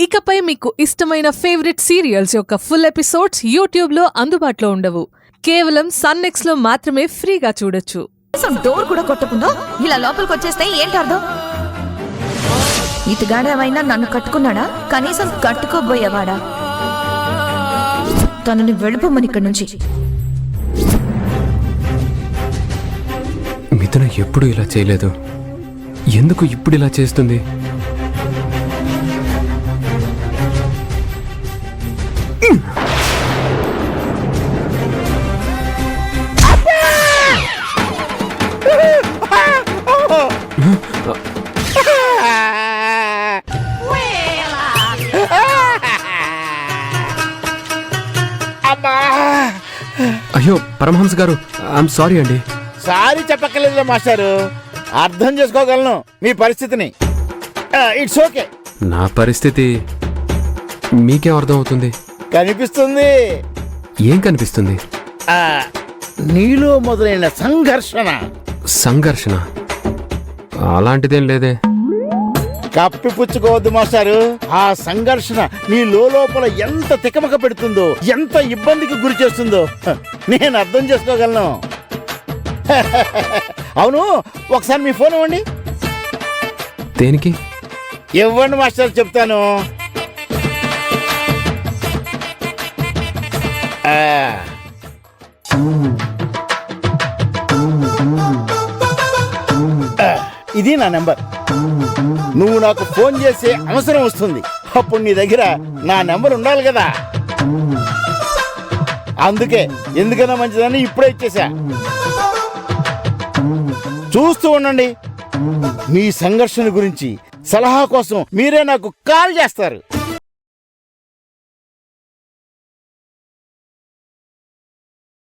ఇకపై మీకు ఇష్టమైన ఫేవరెట్ సీరియల్స్ యొక్క ఫుల్ ఎపిసోడ్స్ యూట్యూబ్లో అందుబాటులో ఉండవు. కేవలం సన్నెక్స్లో మాత్రమే ఫ్రీగా చూడొచ్చు. డోర్ కూడా కొట్టకుండా ఇలా లోపలికి వచ్చేస్తే ఏంటి అర్థం? ఇతగాడేమైనా నన్ను కట్టుకున్నాడా? కనీసం కట్టుకోబోయేవాడా? తనని వెళ్ళిపోమని ఇక్కడి నుంచి. మిథున ఎప్పుడు ఇలా చేయలేదు, ఎందుకు ఇప్పుడు ఇలా చేస్తుంది? అయ్యో పరమహంస గారు, ఐఎమ్ సారీ అండి. సారీ చెప్పక్కర్లేదులే మాస్టారు, అర్థం చేసుకోగలను మీ పరిస్థితిని. It's okay. నా పరిస్థితి మీకేం అర్థం అవుతుంది? కనిపిస్తుంది. ఏం కనిపిస్తుంది? నీలో మొదలైన సంఘర్షణ. సంఘర్షణ అలాంటిదేం లేదే. కప్పిపుచ్చుకోవద్దు మాస్టారు. ఆ సంఘర్షణ నీ లోపల ఎంత తికమక పెడుతుందో, ఎంత ఇబ్బందికి గురి చేస్తుందో నేను అర్థం చేసుకోగలను. అవును, ఒకసారి మీ ఫోన్ ఇవ్వండి. దేనికి? ఇవ్వండి మాస్టర్, చెప్తాను. ఇది నా నెంబర్. నువ్వు నాకు ఫోన్ చేసే అవసరం వస్తుంది, అప్పుడు నీ దగ్గర నా నెంబర్ ఉండాలి కదా. అందుకే ఎందుకన్నా మంచిదని ఇప్పుడే ఇచ్చేసా. చూస్తూ ఉండండి, మీ సంఘర్షణ గురించి సలహా కోసం మీరే నాకు కాల్ చేస్తారు.